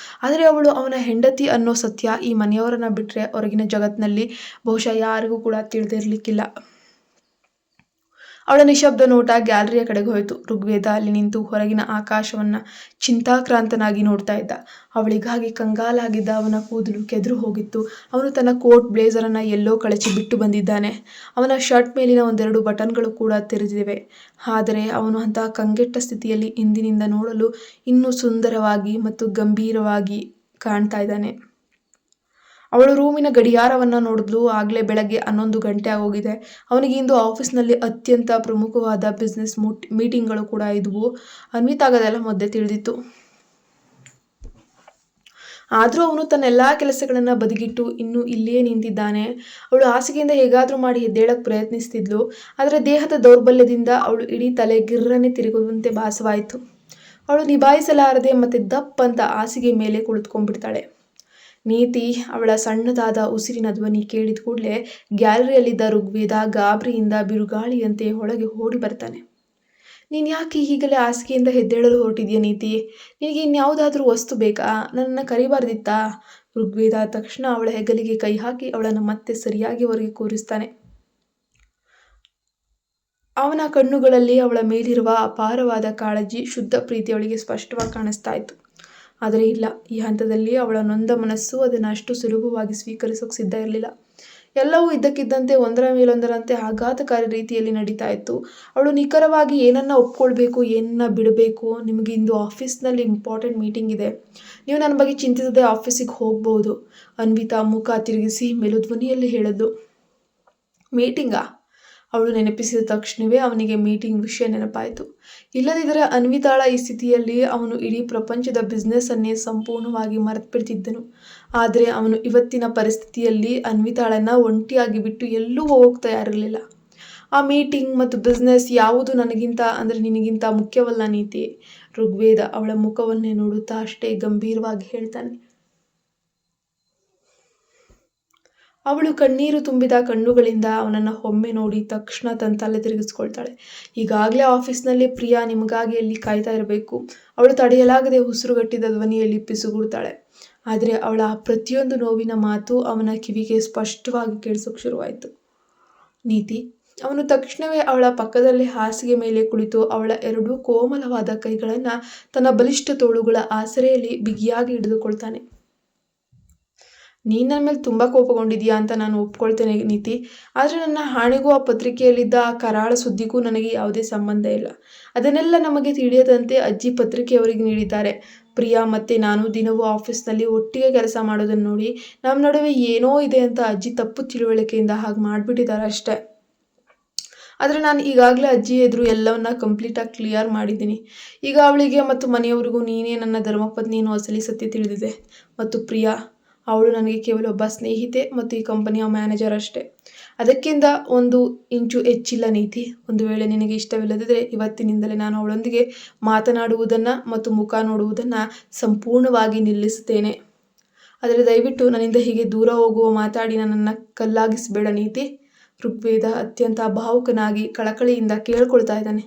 ಆದರೆ ಅವಳು ಅವನ ಹೆಂಡತಿ ಅನ್ನೋ ಸತ್ಯ ಈ ಮನೆಯವರನ್ನು ಬಿಟ್ಟರೆ ಹೊರಗಿನ ಜಗತ್ತಿನಲ್ಲಿ ಬಹುಶಃ ಯಾರಿಗೂ ಕೂಡ ತಿಳಿದಿರಲಿಕ್ಕಿಲ್ಲ. ಅವಳ ನಿಶಬ್ದ ನೋಟ ಗ್ಯಾಲರಿಯ ಕಡೆಗೆ ಹೋಯಿತು. ಋಗ್ವೇದ ಅಲ್ಲಿ ನಿಂತು ಹೊರಗಿನ ಆಕಾಶವನ್ನು ಚಿಂತಾಕ್ರಾಂತನಾಗಿ ನೋಡ್ತಾ ಇದ್ದ. ಅವಳಿಗಾಗಿ ಕಂಗಾಲಾಗಿದ್ದ ಅವನ ಕೂದಲು ಕೆದರು ಹೋಗಿತ್ತು. ಅವನು ತನ್ನ ಕೋಟ್ ಬ್ಲೇಸರನ್ನು ಎಲ್ಲೋ ಕಳಚಿ ಬಿಟ್ಟು ಬಂದಿದ್ದಾನೆ. ಅವನ ಶರ್ಟ್ ಮೇಲಿನ ಒಂದೆರಡು ಬಟನ್ಗಳು ಕೂಡ ತೆರೆದಿವೆ. ಆದರೆ ಅವನು ಅಂತಹ ಕಂಗೆಟ್ಟ ಸ್ಥಿತಿಯಲ್ಲಿ ಇಂದಿನಿಂದ ನೋಡಲು ಇನ್ನೂ ಸುಂದರವಾಗಿ ಮತ್ತು ಗಂಭೀರವಾಗಿ ಕಾಣ್ತಾ ಇದ್ದಾನೆ. ಅವಳು ರೂಮಿನ ಗಡಿಯಾರವನ್ನು ನೋಡಿದ್ಲು. ಆಗಲೇ ಬೆಳಗ್ಗೆ 11 ಗಂಟೆ ಆಗೋಗಿದೆ. ಅವನಿಗೆ ಇಂದು ಆಫೀಸ್ನಲ್ಲಿ ಅತ್ಯಂತ ಪ್ರಮುಖವಾದ ಬಿಸ್ನೆಸ್ ಮೀಟಿಂಗ್ಗಳು ಕೂಡ ಇದ್ವು. ಅನ್ವಿತಾಗದೆಲ್ಲ ಮೊದಲೇ ತಿಳಿದಿತ್ತು. ಆದರೂ ಅವನು ತನ್ನೆಲ್ಲ ಕೆಲಸಗಳನ್ನು ಬದಿಗಿಟ್ಟು ಇನ್ನೂ ಇಲ್ಲೇ ನಿಂತಿದ್ದಾನೆ. ಅವಳು ಹಾಸಿಗೆಯಿಂದ ಹೇಗಾದರೂ ಮಾಡಿ ಎದ್ದೇಳಕ್ಕೆ ಪ್ರಯತ್ನಿಸ್ತಿದ್ಲು. ಆದರೆ ದೇಹದ ದೌರ್ಬಲ್ಯದಿಂದ ಅವಳು ಇಡೀ ತಲೆ ಗಿರ್ರನೆ ತಿರುಗುವಂತೆ ಭಾಸವಾಯಿತು. ಅವಳು ನಿಭಾಯಿಸಲಾರದೆ ಮತ್ತೆ ದಪ್ ಅಂತ ಹಾಸಿಗೆ ಮೇಲೆ ಕುಳಿತುಕೊಂಡ್ಬಿಡ್ತಾಳೆ. ನೀತಿ ಅವಳ ಸಣ್ಣದಾದ ಉಸಿರಿನ ಧ್ವನಿ ಕೇಳಿದ ಕೂಡಲೇ ಗ್ಯಾಲರಿಯಲ್ಲಿದ್ದ ಋಗ್ವೇದ ಗಾಬರಿಯಿಂದ ಬಿರುಗಾಳಿಯಂತೆ ಒಳಗೆ ಓಡಿ ಬರ್ತಾನೆ. ನೀನು ಯಾಕೆ ಈಗಲೇ ಹಾಸಿಗೆಯಿಂದ ಎದ್ದೇಳಲು ಹೊರಟಿದ್ಯಾ ನೀತಿ? ನಿನಗೆ ಇನ್ಯಾವುದಾದ್ರೂ ವಸ್ತು ಬೇಕಾ? ನನ್ನನ್ನು ಕರಿಬಾರ್ದಿತ್ತಾ? ಋಗ್ವೇದ ತಕ್ಷಣ ಅವಳ ಹೆಗಲಿಗೆ ಕೈ ಹಾಕಿ ಅವಳನ್ನು ಮತ್ತೆ ಸರಿಯಾಗಿ ಹೊರಗೆ ಕೂರಿಸ್ತಾನೆ. ಅವನ ಕಣ್ಣುಗಳಲ್ಲಿ ಅವಳ ಮೇಲಿರುವ ಅಪಾರವಾದ ಕಾಳಜಿ, ಶುದ್ಧ ಪ್ರೀತಿ ಅವಳಿಗೆ ಸ್ಪಷ್ಟವಾಗಿ ಕಾಣಿಸ್ತಾ ಇತ್ತು. ಆದರೆ ಇಲ್ಲ, ಈ ಹಂತದಲ್ಲಿ ಅವಳ ನೊಂದ ಮನಸ್ಸು ಅದನ್ನು ಅಷ್ಟು ಸುಲಭವಾಗಿ ಸ್ವೀಕರಿಸೋಕೆ ಸಿದ್ಧ ಇರಲಿಲ್ಲ. ಎಲ್ಲವೂ ಇದ್ದಕ್ಕಿದ್ದಂತೆ ಒಂದರ ಮೇಲೊಂದರಂತೆ ಆಘಾತಕಾರಿ ರೀತಿಯಲ್ಲಿ ನಡೀತಾ ಇತ್ತು. ಅವಳು ನಿಖರವಾಗಿ ಏನನ್ನ ಒಪ್ಕೊಳ್ಬೇಕು, ಏನನ್ನ ಬಿಡಬೇಕು. ನಿಮಗೆ ಇಂದು ಆಫೀಸ್ನಲ್ಲಿ ಇಂಪಾರ್ಟೆಂಟ್ ಮೀಟಿಂಗ್ ಇದೆ, ನೀವು ನನ್ನ ಬಗ್ಗೆ ಚಿಂತಿಸದೆ ಆಫೀಸಿಗೆ ಹೋಗ್ಬೋದು. ಅನ್ವಿತಾ ಮುಖ ತಿರುಗಿಸಿ ಮೆಲುಧ್ವನಿಯಲ್ಲಿ ಹೇಳಿದ್ಲು. ಮೀಟಿಂಗಾ? ಅವಳು ನೆನಪಿಸಿದ ತಕ್ಷಣವೇ ಅವನಿಗೆ ಮೀಟಿಂಗ್ ವಿಷಯ ನೆನಪಾಯಿತು. ಇಲ್ಲದಿದ್ದರೆ ಅನ್ವಿತಾಳ ಈ ಸ್ಥಿತಿಯಲ್ಲಿ ಅವನು ಇಡೀ ಪ್ರಪಂಚದ ಬಿಸ್ನೆಸ್ಸನ್ನೇ ಸಂಪೂರ್ಣವಾಗಿ ಮರೆತುಬಿಡ್ತಿದ್ದನು. ಆದರೆ ಅವನು ಇವತ್ತಿನ ಪರಿಸ್ಥಿತಿಯಲ್ಲಿ ಅನ್ವಿತಾಳನ್ನು ಒಂಟಿಯಾಗಿ ಬಿಟ್ಟು ಎಲ್ಲೂ ಹೋಗೋಕೆ ತಯಾರಿರಲಿಲ್ಲ. ಆ ಮೀಟಿಂಗ್ ಮತ್ತು ಬಿಸ್ನೆಸ್ ಯಾವುದು ನನಗಿಂತ ಅಂದರೆ ನಿನಗಿಂತ ಮುಖ್ಯವಲ್ಲ ನೀತಿ. ಋಗ್ವೇದ ಅವಳ ಮುಖವನ್ನೇ ನೋಡುತ್ತಾ ಅಷ್ಟೇ ಗಂಭೀರವಾಗಿ ಹೇಳ್ತಾನೆ. ಅವಳು ಕಣ್ಣೀರು ತುಂಬಿದ ಕಣ್ಣುಗಳಿಂದ ಅವನನ್ನು ಒಮ್ಮೆ ನೋಡಿ ತಕ್ಷಣ ತನ್ನ ತಲೆ ತಿರುಗಿಸ್ಕೊಳ್ತಾಳೆ. ಈಗಾಗಲೇ ಆಫೀಸ್ನಲ್ಲಿ ಪ್ರಿಯಾ ನಿಮಗಾಗಿ ಅಲ್ಲಿ ಕಾಯ್ತಾ ಇರಬೇಕು. ಅವಳು ತಡೆಯಲಾಗದೆ ಉಸಿರುಗಟ್ಟಿದ ಧ್ವನಿಯಲ್ಲಿ ಪಿಸುಗುಡ್ತಾಳೆ. ಆದರೆ ಅವಳ ಆ ಪ್ರತಿಯೊಂದು ನೋವಿನ ಮಾತು ಅವನ ಕಿವಿಗೆ ಸ್ಪಷ್ಟವಾಗಿ ಕೇಳಿಸೋಕೆ ಶುರುವಾಯಿತು. ನೀತಿ. ಅವನು ತಕ್ಷಣವೇ ಅವಳ ಪಕ್ಕದಲ್ಲೇ ಹಾಸಿಗೆ ಮೇಲೆ ಕುಳಿತು ಅವಳ ಎರಡೂ ಕೋಮಲವಾದ ಕೈಗಳನ್ನು ತನ್ನ ಬಲಿಷ್ಠ ತೋಳುಗಳ ಆಸರೆಯಲ್ಲಿ ಬಿಗಿಯಾಗಿ ಹಿಡಿದುಕೊಳ್ತಾನೆ. ನೀನು ನನ್ನ ಮೇಲೆ ತುಂಬ ಕೋಪಗೊಂಡಿದೆಯಾ ಅಂತ ನಾನು ಒಪ್ಕೊಳ್ತೇನೆ ನೀತಿ. ಆದರೆ ನನ್ನ ಹಾಣೆಗೂ ಆ ಪತ್ರಿಕೆಯಲ್ಲಿದ್ದ ಆ ಕರಾಳ ಸುದ್ದಿಗೂ ನನಗೆ ಯಾವುದೇ ಸಂಬಂಧ ಇಲ್ಲ. ಅದನ್ನೆಲ್ಲ ನಮಗೆ ತಿಳಿಯದಂತೆ ಅಜ್ಜಿ ಪತ್ರಿಕೆಯವರಿಗೆ ನೀಡಿದ್ದಾರೆ. ಪ್ರಿಯಾ ಮತ್ತು ನಾನು ದಿನವೂ ಆಫೀಸ್ನಲ್ಲಿ ಒಟ್ಟಿಗೆ ಕೆಲಸ ಮಾಡೋದನ್ನು ನೋಡಿ ನಮ್ಮ ನಡುವೆ ಏನೋ ಇದೆ ಅಂತ ಅಜ್ಜಿ ತಪ್ಪು ತಿಳುವಳಿಕೆಯಿಂದ ಹಾಗೆ ಮಾಡಿಬಿಟ್ಟಿದ್ದಾರೆ ಅಷ್ಟೇ. ಆದರೆ ನಾನು ಈಗಾಗಲೇ ಅಜ್ಜಿ ಎದುರು ಎಲ್ಲವನ್ನ ಕಂಪ್ಲೀಟಾಗಿ ಕ್ಲಿಯರ್ ಮಾಡಿದ್ದೀನಿ. ಈಗ ಅವಳಿಗೆ ಮತ್ತು ಮನೆಯವರಿಗೂ ನೀನೇ ನನ್ನ ಧರ್ಮಪತ್ನಿಯನ್ನು ಅಸಲಿ ಸತ್ಯ ತಿಳಿದಿದೆ. ಮತ್ತು ಪ್ರಿಯಾ, ಅವಳು ನನಗೆ ಕೇವಲ ಒಬ್ಬ ಸ್ನೇಹಿತೆ ಮತ್ತು ಈ ಕಂಪನಿಯ ಮ್ಯಾನೇಜರ್ ಅಷ್ಟೇ. ಅದಕ್ಕಿಂತ 1 ಇಂಚು ಹೆಚ್ಚಿಲ್ಲ ನೀತಿ. ಒಂದು ವೇಳೆ ನಿನಗೆ ಇಷ್ಟವಿಲ್ಲದಿದ್ದರೆ ಇವತ್ತಿನಿಂದಲೇ ನಾನು ಅವಳೊಂದಿಗೆ ಮಾತನಾಡುವುದನ್ನು ಮತ್ತು ಮುಖ ನೋಡುವುದನ್ನು ಸಂಪೂರ್ಣವಾಗಿ ನಿಲ್ಲಿಸುತ್ತೇನೆ. ಆದರೆ ದಯವಿಟ್ಟು ನನ್ನಿಂದ ಹೀಗೆ ದೂರ ಹೋಗುವ ಮಾತಾಡಿ ನನ್ನನ್ನು ಕಲ್ಲಾಗಿಸಬೇಡ ನೀತಿ. ಋಗ್ವೇದ ಅತ್ಯಂತ ಭಾವುಕನಾಗಿ ಕಳಕಳಿಯಿಂದ ಕೇಳ್ಕೊಳ್ತಾ ಇದ್ದಾನೆ.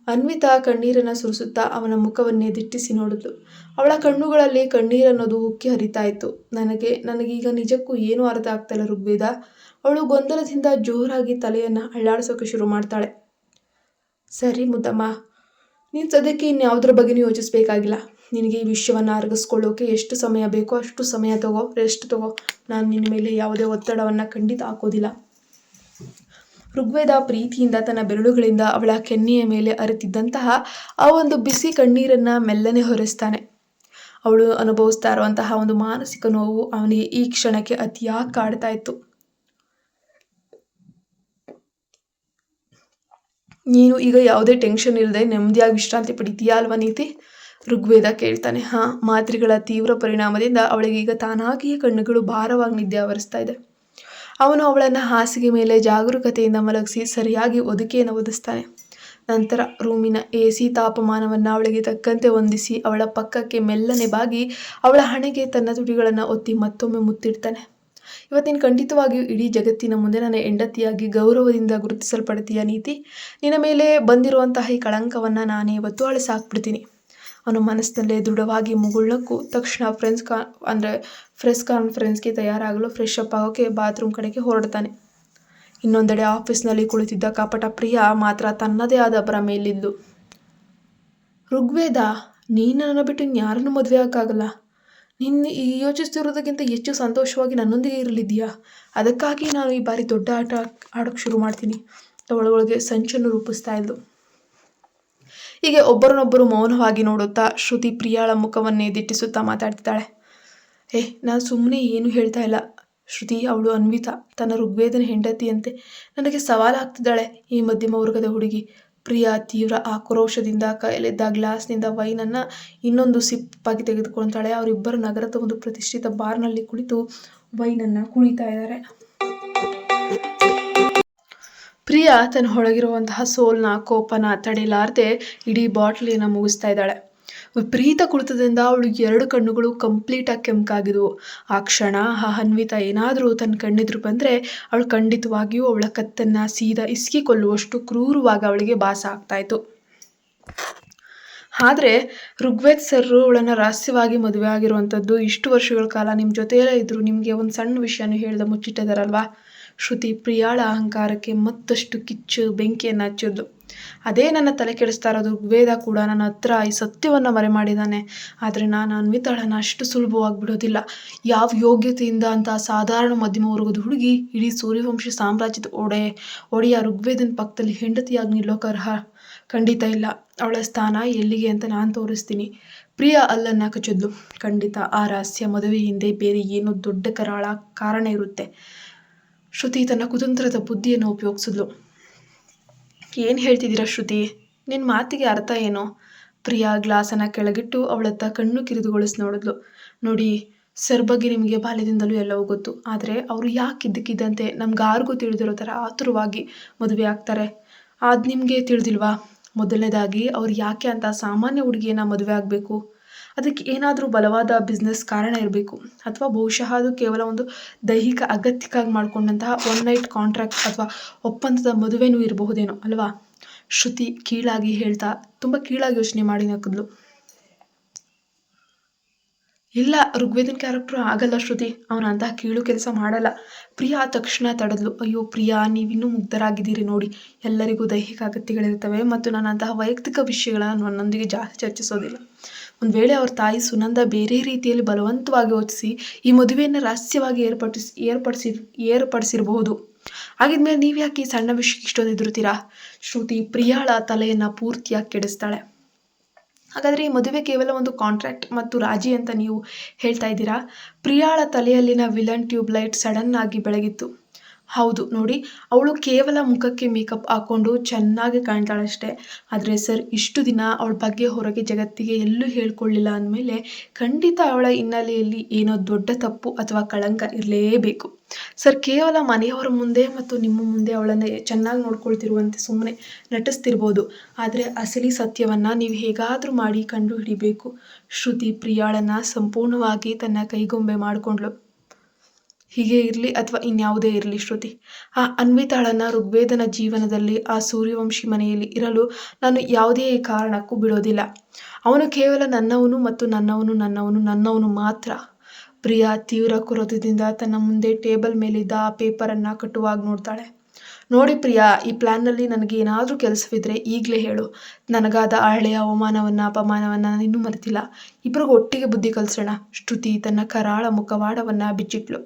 ಅನ್ವಿತಾ ಕಣ್ಣೀರನ್ನು ಸುರಿಸುತ್ತಾ ಅವನ ಮುಖವನ್ನೇ ದಿಟ್ಟಿಸಿ ನೋಡಿದ್ಲು. ಅವಳ ಕಣ್ಣುಗಳಲ್ಲಿ ಕಣ್ಣೀರನ್ನೋದು ಉಕ್ಕಿ ಹರಿತಾ ಇತ್ತು. ನನಗೀಗ ನಿಜಕ್ಕೂ ಏನೂ ಅರ್ಥ ಆಗ್ತಾಯಿಲ್ಲ ಋಗ್ವೇದ. ಅವಳು ಗೊಂದಲದಿಂದ ಜೋರಾಗಿ ತಲೆಯನ್ನು ಅಳ್ಳಾಡಿಸೋಕೆ ಶುರು ಮಾಡ್ತಾಳೆ. ಸರಿ ಮುದ್ದಮ್ಮ, ನೀನು ಸದ್ಯಕ್ಕೆ ಇನ್ಯಾವುದರ ಬಗ್ಗೆನೂ ಯೋಚಿಸ್ಬೇಕಾಗಿಲ್ಲ. ನಿನಗೆ ಈ ವಿಷಯವನ್ನು ಅರಗಿಸ್ಕೊಳ್ಳೋಕೆ ಎಷ್ಟು ಸಮಯ ಬೇಕೋ ಅಷ್ಟು ಸಮಯ ತಗೋ, ರೆಸ್ಟ್ ತಗೋ. ನಾನು ನಿನ್ನ ಮೇಲೆ ಯಾವುದೇ ಒತ್ತಡವನ್ನು ಖಂಡಿತ ಹಾಕೋದಿಲ್ಲ. ಋಗ್ವೇದ ಪ್ರೀತಿಯಿಂದ ತನ್ನ ಬೆರಳುಗಳಿಂದ ಅವಳ ಕೆನ್ನೆಯ ಮೇಲೆ ಅರಿತಿದ್ದಂತಹ ಆ ಒಂದು ಬಿಸಿ ಕಣ್ಣೀರನ್ನು ಮೆಲ್ಲನೆ ಹೊರಿಸ್ತಾನೆ. ಅವಳು ಅನುಭವಿಸ್ತಾ ಇರುವಂತಹ ಒಂದು ಮಾನಸಿಕ ನೋವು ಅವನಿಗೆ ಈ ಕ್ಷಣಕ್ಕೆ ಅತಿಯಾಗಿ ಕಾಡ್ತಾ ಇತ್ತು. ನೀನು ಈಗ ಯಾವುದೇ ಟೆನ್ಷನ್ ಇಲ್ಲದೆ ನೆಮ್ಮದಿಯಾಗಿ ವಿಶ್ರಾಂತಿ ಪಡಿತೀಯಾ ಅಲ್ವಾ ನೀತಿ? ಋಗ್ವೇದ ಕೇಳ್ತಾನೆ. ಮಾತ್ರೆಗಳ ತೀವ್ರ ಪರಿಣಾಮದಿಂದ ಅವಳಿಗೆ ಈಗ ತಾನಾಗಿಯೇ ಕಣ್ಣುಗಳು ಭಾರವಾಗಿ ನಿದ್ದೆ ಆವರಿಸ್ತಾ ಇದೆ. ಅವನು ಅವಳನ್ನು ಹಾಸಿಗೆ ಮೇಲೆ ಜಾಗರೂಕತೆಯಿಂದ ಮಲಗಿಸಿ ಸರಿಯಾಗಿ ಹೊದಿಕೆಯನ್ನು ಒದಿಸ್ತಾನೆ. ನಂತರ ರೂಮಿನ AC ತಾಪಮಾನವನ್ನು ಅವಳಿಗೆ ತಕ್ಕಂತೆ ಹೊಂದಿಸಿ ಅವಳ ಪಕ್ಕಕ್ಕೆ ಮೆಲ್ಲನೆ ಬಾಗಿ ಅವಳ ಹಣೆಗೆ ತನ್ನ ತುಟಿಗಳನ್ನು ಒತ್ತಿ ಮತ್ತೊಮ್ಮೆ ಮುತ್ತಿಡ್ತಾನೆ. ಇವತ್ತಿನ ಖಂಡಿತವಾಗಿಯೂ ಇಡೀ ಜಗತ್ತಿನ ಮುಂದೆ ನನ್ನ ಹೆಂಡತಿಯಾಗಿ ಗೌರವದಿಂದ ಗುರುತಿಸಲ್ಪಡ್ತೀಯ ನೀತಿ. ನಿನ್ನ ಮೇಲೆ ಬಂದಿರುವಂತಹ ಈ ಕಳಂಕವನ್ನು ನಾನೇ ಇವತ್ತು ಅಳಿಸಾಕ್ಬಿಡ್ತೀನಿ. ಅವನು ಮನಸ್ಸಿನಲ್ಲೇ ದೃಢವಾಗಿ ಮುಗುಳ್ನಕ್ಕು ತಕ್ಷಣ ಪ್ರೆಸ್ ಕಾನ್ಫರೆನ್ಸ್ಗೆ ತಯಾರಾಗಲು ಫ್ರೆಶ್ ಅಪ್ ಆಗೋಕ್ಕೆ ಬಾತ್ರೂಮ್ ಕಡೆಗೆ ಹೊರಡ್ತಾನೆ. ಇನ್ನೊಂದೆಡೆ ಆಫೀಸ್ನಲ್ಲಿ ಕುಳಿತಿದ್ದ ಕಪಟ ಪ್ರಿಯಾ ಮಾತ್ರ ತನ್ನದೇ ಆದ ಭ್ರಮೆಯಲ್ಲಿದ್ದು. ಋಗ್ವೇದ, ನೀನು ನನ್ನನ್ನು ಬಿಟ್ಟು ಇನ್ಯಾರನ್ನು ಮದುವೆ ಆಗೋಕ್ಕಾಗಲ್ಲ. ನೀನು ಈ ಯೋಚಿಸ್ತಿರೋದಕ್ಕಿಂತ ಹೆಚ್ಚು ಸಂತೋಷವಾಗಿ ನನ್ನೊಂದಿಗೆ ಇರಲಿದ್ದೀಯಾ? ಅದಕ್ಕಾಗಿ ನಾನು ಈ ಬಾರಿ ದೊಡ್ಡ ಆಟ ಆಡೋಕ್ಕೆ ಶುರು ಮಾಡ್ತೀನಿ. ಅವಳೊಳಗೆ ಸಂಚನ್ನು ರೂಪಿಸ್ತಾ ಇದ್ಲು. ಹೀಗೆ ಒಬ್ಬರನ್ನೊಬ್ಬರು ಮೌನವಾಗಿ ನೋಡುತ್ತಾ ಶ್ರುತಿ ಪ್ರಿಯಾಳ ಮುಖವನ್ನೇ ದಿಟ್ಟಿಸುತ್ತಾ ಮಾತಾಡ್ತಿದ್ದಾಳೆ. ನಾನು ಸುಮ್ಮನೆ ಏನು ಹೇಳ್ತಾ ಇಲ್ಲ ಶ್ರುತಿ. ಅವಳು ಅನ್ವಿತಾ, ತನ್ನ ಋಗ್ವೇದನ ಹೆಂಡತಿಯಂತೆ ನನಗೆ ಸವಾಲಾಗ್ತಿದ್ದಾಳೆ ಈ ಮಧ್ಯಮ ವರ್ಗದ ಹುಡುಗಿ. ಪ್ರಿಯಾ ತೀವ್ರ ಆಕ್ರೋಶದಿಂದ ಕೈಯಲ್ಲಿದ್ದ ಗ್ಲಾಸ್ನಿಂದ ವೈನನ್ನು ಇನ್ನೊಂದು ಸಿಪ್ಪಾಗಿ ತೆಗೆದುಕೊಳ್ತಾಳೆ. ಅವರಿಬ್ಬರು ನಗರದ ಒಂದು ಪ್ರತಿಷ್ಠಿತ ಬಾರ್ನಲ್ಲಿ ಕುಳಿತು ವೈನನ್ನು ಕುಡಿತಾ ಇದ್ದಾರೆ. ಪ್ರಿಯಾ ತನ್ನ ಒಳಗಿರುವಂತಹ ಸೋಲ್ನ ಕೋಪನ ತಡೆಯಲಾರದೆ ಇಡೀ ಬಾಟ್ಲಿಯನ್ನು ಮುಗಿಸ್ತಾ ಇದ್ದಾಳೆ. ವಿಪರೀತ ಕುಡಿತದಿಂದ ಅವಳಿಗೆ 2 ಕಣ್ಣುಗಳು ಕಂಪ್ಲೀಟಾಗಿ ಕೆಂಪಾಗಿದ್ವು. ಆ ಕ್ಷಣ ಆ ಅನ್ವಿತಾ ಏನಾದರೂ ತನ್ನ ಕಣ್ಣೆದುರು ಬಂದರೆ ಅವಳು ಖಂಡಿತವಾಗಿಯೂ ಅವಳ ಕತ್ತನ್ನು ಸೀದಾ ಇಸ್ಕಿಕೊಳ್ಳುವಷ್ಟು ಕ್ರೂರವಾಗಿ ಅವಳಿಗೆ ಭಾಸ ಆಗ್ತಾಯಿತ್ತು. ಆದರೆ ಋಗ್ವೇದ್ ಸರ್ರು ಅವಳನ್ನು ರಹಸ್ಯವಾಗಿ ಮದುವೆ ಆಗಿರುವಂಥದ್ದು, ಇಷ್ಟು ವರ್ಷಗಳ ಕಾಲ ನಿಮ್ಮ ಜೊತೆಯಲ್ಲೇ ಇದ್ದರು, ನಿಮಗೆ ಒಂದು ಸಣ್ಣ ವಿಷಯನೂ ಹೇಳ್ದೆ ಮುಚ್ಚಿಟ್ಟಿದ್ದಾರಲ್ವಾ. ಶ್ರುತಿ ಪ್ರಿಯಾಳ ಅಹಂಕಾರಕ್ಕೆ ಮತ್ತಷ್ಟು ಕಿಚ್ಚು ಬೆಂಕಿಯನ್ನು ಹಚ್ಚಿದ್ಲು. ಅದೇ ನನ್ನ ತಲೆ ಕೆಡಿಸ್ತಾ ಇರೋದು. ಋಗ್ವೇದ ಕೂಡ ನನ್ನ ಹತ್ರ ಈ ಸತ್ಯವನ್ನು ಮರೆ ಮಾಡಿದ್ದಾನೆ. ಆದರೆ ನಾನು ಅನ್ವಿತಾಳನ್ನು ಅಷ್ಟು ಸುಲಭವಾಗಿ ಬಿಡೋದಿಲ್ಲ. ಯಾವ ಯೋಗ್ಯತೆಯಿಂದ ಅಂತ ಸಾಧಾರಣ ಮಧ್ಯಮ ವರ್ಗದ ಹುಡುಗಿ ಇಡೀ ಸೂರ್ಯವಂಶಿ ಸಾಮ್ರಾಜ್ಯದ ಒಡೆಯ ಋಗ್ವೇದನ ಪಕ್ಕದಲ್ಲಿ ಹೆಂಡತಿಯಾಗಿ ನಿಲ್ಲೋಕೆ ಅರ್ಹ? ಖಂಡಿತ ಇಲ್ಲ. ಅವಳ ಸ್ಥಾನ ಎಲ್ಲಿಗೆ ಅಂತ ನಾನು ತೋರಿಸ್ತೀನಿ. ಪ್ರಿಯಾ ಅಲ್ಲನ್ನು ಕಚ್ಚಿದ್ಲು. ಖಂಡಿತ ಆ ರಹಸ್ಯ ಮದುವೆ ಹಿಂದೆ ಬೇರೆ ಏನೋ ದೊಡ್ಡ ಕಾರಣ ಇರುತ್ತೆ. ಶ್ರುತಿ ತನ್ನ ಕುತಂತ್ರದ ಬುದ್ಧಿಯನ್ನು ಉಪಯೋಗಿಸಿದ್ಲು. ಏನು ಹೇಳ್ತಿದ್ದೀರಾ ಶ್ರುತಿ? ನಿನ್ನ ಮಾತಿಗೆ ಅರ್ಥ ಏನು? ಪ್ರಿಯಾ ಗ್ಲಾಸನ್ನು ಕೆಳಗಿಟ್ಟು ಅವಳತ್ತ ಕಣ್ಣು ಕಿರಿದುಗೊಳಿಸಿ ನೋಡಿದ್ಲು. ನೋಡಿ ಸರ್ ಬಗ್ಗೆ ನಿಮಗೆ ಬಾಲ್ಯದಿಂದಲೂ ಎಲ್ಲವೂ ಗೊತ್ತು. ಆದರೆ ಅವರು ಯಾಕೆ ಇದ್ದಕ್ಕಿದ್ದಂತೆ ನಮ್ಗಾರಿಗೂ ತಿಳಿದಿರೋ ಥರ ಆತುರವಾಗಿ ಮದುವೆ ಆಗ್ತಾರೆ? ಅದು ನಿಮಗೆ ತಿಳಿದಿಲ್ವಾ? ಮೊದಲನೇದಾಗಿ ಅವ್ರು ಯಾಕೆ ಅಂತ ಸಾಮಾನ್ಯ ಹುಡುಗಿಯನ್ನು ಮದುವೆ ಆಗಬೇಕು? ಅದಕ್ಕೆ ಏನಾದರೂ ಬಲವಾದ ಬಿಸ್ನೆಸ್ ಕಾರಣ ಇರಬೇಕು, ಅಥವಾ ಬಹುಶಃ ಅದು ಕೇವಲ ಒಂದು ದೈಹಿಕ ಅಗತ್ಯಕ್ಕಾಗಿ ಮಾಡಿಕೊಂಡಂತಹ 1 ನೈಟ್ ಕಾಂಟ್ರಾಕ್ಟ್ ಅಥವಾ ಒಪ್ಪಂದದ ಮದುವೆನೂ ಇರಬಹುದೇನೋ ಅಲ್ವಾ? ಶ್ರುತಿ ಕೀಳಾಗಿ ಹೇಳ್ತಾ ತುಂಬ ಕೀಳಾಗಿ ಯೋಚನೆ ಮಾಡಿ ನಕ್ಕದ್ಲು. ಇಲ್ಲ, ಋಗ್ವೇದನ್ ಕ್ಯಾರೆಕ್ಟ್ರು ಆಗಲ್ಲ ಶ್ರುತಿ, ಅವನಂತಹ ಕೀಳು ಕೆಲಸ ಮಾಡಲ್ಲ. ಪ್ರಿಯಾ ತಕ್ಷಣ ತಡೆದ್ಲು. ಅಯ್ಯೋ ಪ್ರಿಯಾ, ನೀವಿನ್ನೂ ಮುಗ್ಧರಾಗಿದ್ದೀರಿ ನೋಡಿ. ಎಲ್ಲರಿಗೂ ದೈಹಿಕ ಅಗತ್ಯಗಳಿರ್ತವೆ ಮತ್ತು ನಾನು ಅಂತಹ ವೈಯಕ್ತಿಕ ವಿಷಯಗಳನ್ನು ನನ್ನೊಂದಿಗೆ ಜಾಸ್ತಿ ಚರ್ಚಿಸೋದಿಲ್ಲ. ಒಂದು ವೇಳೆ ಅವ್ರ ತಾಯಿ ಸುನಂದ ಬೇರೆ ರೀತಿಯಲ್ಲಿ ಬಲವಂತವಾಗಿ ಯೋಚಿಸಿ ಈ ಮದುವೆಯನ್ನು ರಹಸ್ಯವಾಗಿ ಏರ್ಪಡಿಸಿರಬಹುದು. ಹಾಗಿದ್ಮೇಲೆ ನೀವು ಯಾಕೆ ಈ ಸಣ್ಣ ವಿಷಯಕ್ಕೆ ಇಷ್ಟೊಂದು ಹೆದರುತ್ತೀರಾ? ಶ್ರುತಿ ಪ್ರಿಯಾಳ ತಲೆಯನ್ನು ಪೂರ್ತಿಯಾಗಿ ಕೆಡಿಸ್ತಾಳೆ. ಹಾಗಾದರೆ ಈ ಮದುವೆ ಕೇವಲ ಒಂದು ಕಾಂಟ್ರಾಕ್ಟ್ ಮತ್ತು ರಾಜಿ ಅಂತ ನೀವು ಹೇಳ್ತಾ ಇದ್ದೀರಾ? ಪ್ರಿಯಾಳ ತಲೆಯಲ್ಲಿನ ವಿಲನ್ ಟ್ಯೂಬ್ ಲೈಟ್ ಸಡನ್ ಆಗಿ ಬೆಳಗಿತ್ತು. ಹೌದು ನೋಡಿ, ಅವಳು ಕೇವಲ ಮುಖಕ್ಕೆ ಮೇಕಪ್ ಹಾಕ್ಕೊಂಡು ಚೆನ್ನಾಗಿ ಕಾಣ್ತಾಳಷ್ಟೇ. ಆದರೆ ಸರ್, ಇಷ್ಟು ದಿನ ಅವಳ ಬಗ್ಗೆ ಹೊರಗೆ ಜಗತ್ತಿಗೆ ಎಲ್ಲೂ ಹೇಳ್ಕೊಳ್ಳಿಲ್ಲ ಅಂದಮೇಲೆ ಖಂಡಿತ ಅವಳ ಹಿನ್ನೆಲೆಯಲ್ಲಿ ಏನೋ ದೊಡ್ಡ ತಪ್ಪು ಅಥವಾ ಕಳಂಕ ಇರಲೇಬೇಕು. ಸರ್, ಕೇವಲ ಮನೆಯವರ ಮುಂದೆ ಮತ್ತು ನಿಮ್ಮ ಮುಂದೆ ಅವಳನ್ನು ಚೆನ್ನಾಗಿ ನೋಡ್ಕೊಳ್ತಿರುವಂತೆ ಸುಮ್ಮನೆ ನಟಿಸ್ತಿರ್ಬೋದು. ಆದರೆ ಅಸಲಿ ಸತ್ಯವನ್ನು ನೀವು ಹೇಗಾದರೂ ಮಾಡಿ ಕಂಡು ಹಿಡಿಬೇಕು. ಶ್ರುತಿ ಪ್ರಿಯಾಳನ್ನು ಸಂಪೂರ್ಣವಾಗಿ ತನ್ನ ಕೈಗೊಂಬೆ ಮಾಡಿಕೊಂಡ್ಳು. ಹೀಗೆ ಇರಲಿ ಅಥವಾ ಇನ್ಯಾವುದೇ ಇರಲಿ ಶ್ರುತಿ, ಆ ಅನ್ವಿತಾಳನ್ನು ಋಗ್ವೇದನ ಜೀವನದಲ್ಲಿ ಆ ಸೂರ್ಯವಂಶಿ ಮನೆಯಲ್ಲಿ ಇರಲು ನಾನು ಯಾವುದೇ ಕಾರಣಕ್ಕೂ ಬಿಡೋದಿಲ್ಲ. ಅವನು ಕೇವಲ ನನ್ನವನು ಮತ್ತು ನನ್ನವನು ಮಾತ್ರ. ಪ್ರಿಯಾ ತೀವ್ರ ಕ್ರೋಧದಿಂದ ತನ್ನ ಮುಂದೆ ಟೇಬಲ್ ಮೇಲಿದ್ದ ಆ ಪೇಪರನ್ನು ಕಟುವಾಗಿ ನೋಡ್ತಾಳೆ. ನೋಡಿ ಪ್ರಿಯಾ, ಈ ಪ್ಲ್ಯಾನ್ನಲ್ಲಿ ನನಗೆ ಏನಾದರೂ ಕೆಲಸವಿದ್ರೆ ಈಗಲೇ ಹೇಳು. ನನಗಾದ ಹಳೆಯ ಅಪಮಾನವನ್ನು ನಾನು ಇನ್ನೂ ಮರೆತಿಲ್ಲ. ಇಬ್ಬರಿಗೂ ಒಟ್ಟಿಗೆ ಬುದ್ಧಿ ಕಲಿಸೋಣ. ಶ್ರುತಿ ತನ್ನ ಕರಾಳ ಮುಖವಾಡವನ್ನು ಬಿಚ್ಚಿಟ್ಲು.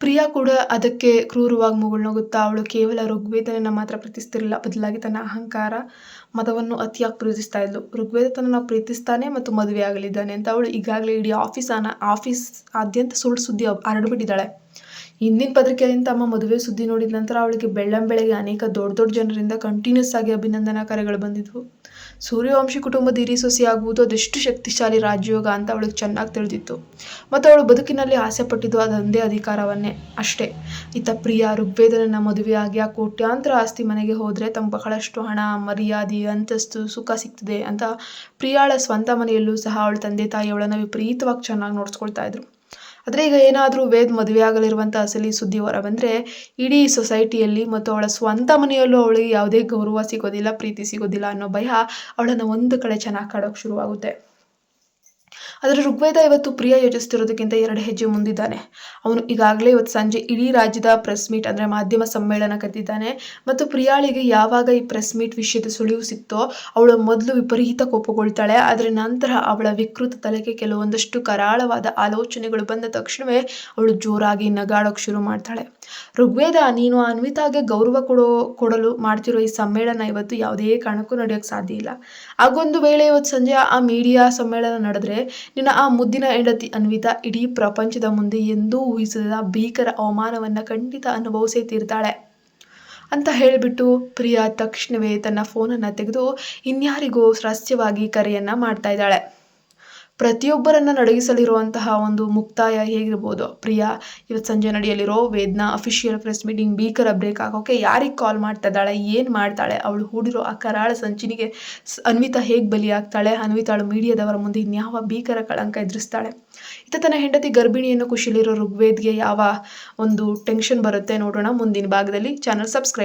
ಪ್ರಿಯಾ ಕೂಡ ಅದಕ್ಕೆ ಕ್ರೂರವಾಗಿ ಮುಗುಳ್ನಗುತ್ತಾ ಅವಳು ಕೇವಲ ಋಗ್ವೇದನನ್ನು ಮಾತ್ರ ಪ್ರೀತಿಸ್ತಿರಲಿಲ್ಲ, ಬದಲಾಗಿ ತನ್ನ ಅಹಂಕಾರ ಮತವನ್ನು ಅತಿಯಾಗಿ ಪ್ರೀತಿಸ್ತಾ ಇದ್ಲು. ಋಗ್ವೇದ ತನ್ನನ್ನು ಪ್ರೀತಿಸ್ತಾನೆ ಮತ್ತು ಮದುವೆ ಆಗಲಿದ್ದಾನೆ ಅಂತ ಅವಳು ಈಗಾಗಲೇ ಇಡೀ ಆಫೀಸ್ ಆದ್ಯಂತ ಸುಳ್ಳು ಸುದ್ದಿ ಹರಡ್ಬಿಟ್ಟಿದ್ದಾಳೆ. ಹಿಂದಿನ ಪತ್ರಿಕೆಯಲ್ಲಿ ತಮ್ಮ ಮದುವೆ ಸುದ್ದಿ ನೋಡಿದ ನಂತರ ಅವಳಿಗೆ ಬೆಳ್ಳಂಬೆಳಗ್ಗೆ ಅನೇಕ ದೊಡ್ಡ ಜನರಿಂದ ಕಂಟಿನ್ಯೂಸ್ ಆಗಿ ಅಭಿನಂದನಾ ಕರೆಗಳು ಬಂದಿದ್ವು. ಸೂರ್ಯವಂಶಿ ಕುಟುಂಬದ ಹಿರಿ ಸೊಸೆಯಾಗುವುದು ಅದೆಷ್ಟು ಶಕ್ತಿಶಾಲಿ ರಾಜಯೋಗ ಅಂತ ಅವಳಿಗೆ ಚೆನ್ನಾಗಿ ತಿಳಿದಿತ್ತು. ಮತ್ತು ಅವಳು ಬದುಕಿನಲ್ಲಿ ಆಸೆ ಪಟ್ಟಿದ್ದು ಅದೊಂದೇ ಅಧಿಕಾರವನ್ನೇ ಅಷ್ಟೇ. ಇತ್ತ ಪ್ರಿಯಾ ಋಗ್ವೇದನನ್ನ ಮದುವೆಯಾಗಿ ಆ ಕೋಟ್ಯಾಂತರ ಆಸ್ತಿ ಮನೆಗೆ ಹೋದರೆ ತಮ್ಮ ಬಹಳಷ್ಟು ಹಣ, ಮರ್ಯಾದೆ, ಅಂತಸ್ತು, ಸುಖ ಸಿಗ್ತದೆ ಅಂತ ಪ್ರಿಯಾಳ ಸ್ವಂತ ಮನೆಯಲ್ಲೂ ಸಹ ಅವಳ ತಂದೆ ತಾಯಿ ಅವಳನ್ನು ವಿಪರೀತವಾಗಿ ಚೆನ್ನಾಗಿ ನೋಡ್ಸ್ಕೊಳ್ತಾ ಇದ್ರು. ಆದರೆ ಈಗ ಏನಾದರೂ ವೇದ್ ಮದುವೆಯಾಗಲಿರುವಂಥ ಅಸಲಿ ಸುದ್ದಿ ಹೊರ ಬಂದರೆ ಇಡೀ ಸೊಸೈಟಿಯಲ್ಲಿ ಮತ್ತು ಅವಳ ಸ್ವಂತ ಮನೆಯಲ್ಲೂ ಅವಳಿಗೆ ಯಾವುದೇ ಗೌರವ ಸಿಗೋದಿಲ್ಲ, ಪ್ರೀತಿ ಸಿಗೋದಿಲ್ಲ ಅನ್ನೋ ಭಯ ಅವಳನ್ನು ಒಂದು ಕಡೆ ಚೆನ್ನಾಗಿ ಕಾಡೋಕ್ಕೆ ಶುರುವಾಗುತ್ತೆ. ಆದರೆ ಋಗ್ವೇದ ಇವತ್ತು ಪ್ರಿಯಾ ಯೋಚಿಸ್ತಿರೋದಕ್ಕಿಂತ 2 ಹೆಜ್ಜೆ ಮುಂದಿದ್ದಾನೆ. ಅವನು ಈಗಾಗಲೇ ಇವತ್ತು ಸಂಜೆ ಇಡೀ ರಾಜ್ಯದ ಪ್ರೆಸ್ ಮೀಟ್ ಅಂದರೆ ಮಾಧ್ಯಮ ಸಮ್ಮೇಳನ ಕರೆದಿದ್ದಾನೆ. ಮತ್ತು ಪ್ರಿಯಾಳಿಗೆ ಯಾವಾಗ ಈ ಪ್ರೆಸ್ ಮೀಟ್ ವಿಷಯದ ಸುಳಿವು ಸಿಕ್ತೋ ಅವಳು ಮೊದಲು ವಿಪರೀತ ಕೋಪಗೊಳ್ತಾಳೆ. ಆದರೆ ನಂತರ ಅವಳ ವಿಕೃತ ತಲೆಗೆ ಕೆಲವೊಂದಷ್ಟು ಕರಾಳವಾದ ಆಲೋಚನೆಗಳು ಬಂದ ತಕ್ಷಣವೇ ಅವಳು ಜೋರಾಗಿ ನಗಾಡೋಕ್ಕೆ ಶುರು ಮಾಡ್ತಾಳೆ. ಋಗ್ವೇದ, ನೀನು ಅನ್ವಿತಾಗೆ ಗೌರವ ಕೊಡಲು ಮಾಡ್ತಿರೋ ಈ ಸಮ್ಮೇಳನ ಇವತ್ತು ಯಾವುದೇ ಕಾರಣಕ್ಕೂ ನಡೆಯೋಕ್ಕೆ ಸಾಧ್ಯ ಇಲ್ಲ. ಆಗೊಂದು ವೇಳೆ ಇವತ್ತು ಸಂಜೆ ಆ ಮೀಡಿಯಾ ಸಮ್ಮೇಳನ ನಡೆದ್ರೆ ನಿನ್ನ ಆ ಮುದ್ದಿನ ಹೆಂಡತಿ ಅನ್ವಿತಾ ಇಡೀ ಪ್ರಪಂಚದ ಮುಂದೆ ಎಂದೂ ಊಹಿಸದ ಭೀಕರ ಅವಮಾನವನ್ನು ಖಂಡಿತ ಅನುಭವಿಸೇ ತೀರ್ತಾಳೆ ಅಂತ ಹೇಳಿಬಿಟ್ಟು ಪ್ರಿಯಾ ತಕ್ಷಣವೇ ತನ್ನ ಫೋನನ್ನು ತೆಗೆದು ಇನ್ಯಾರಿಗೋ ರಹಸ್ಯವಾಗಿ ಕರೆಯನ್ನು ಮಾಡ್ತಾ ಇದ್ದಾಳೆ. ಪ್ರತಿಯೊಬ್ಬರನ್ನ ನಡಗಿಸಲಿರುವಂತಹ ಒಂದು ಮುಕ್ತಾಯ ಹೇಗಿರ್ಬೋದು? ಪ್ರಿಯಾ ಇವತ್ತು ಸಂಜೆ ನಡೆಯಲಿರೋ ವೇದ್ನಾ ಅಫಿಷಿಯಲ್ ಪ್ರೆಸ್ ಮೀಟಿಂಗ್ ಭೀಕರ ಬ್ರೇಕ್ ಆಗೋಕೆ ಯಾರಿಗೆ ಕಾಲ್ ಮಾಡ್ತಾ ಇದ್ದಾಳೆ, ಏನು ಮಾಡ್ತಾಳೆ, ಅವಳು ಹೂಡಿರೋ ಆ ಕರಾಳ ಸಂಚಿನಿಗೆ ಅನ್ವಿತಾ ಹೇಗೆ ಬಲಿಯಾಗ್ತಾಳೆ, ಅನ್ವಿತಾಳು ಮೀಡಿಯಾದವರ ಮುಂದೆ ಇನ್ಯಾವ ಭೀಕರ ಕಳಂಕ ಎದುರಿಸ್ತಾಳೆ. ಇತ್ತ ತನ್ನ ಹೆಂಡತಿ ಗರ್ಭಿಣಿಯನ್ನು ಖುಷಿಲಿರೋ ಋಗ್ವೇದ್ಗೆ ಯಾವ ಒಂದು ಟೆನ್ಷನ್ ಬರುತ್ತೆ ನೋಡೋಣ ಮುಂದಿನ ಭಾಗದಲ್ಲಿ. Channel subscribe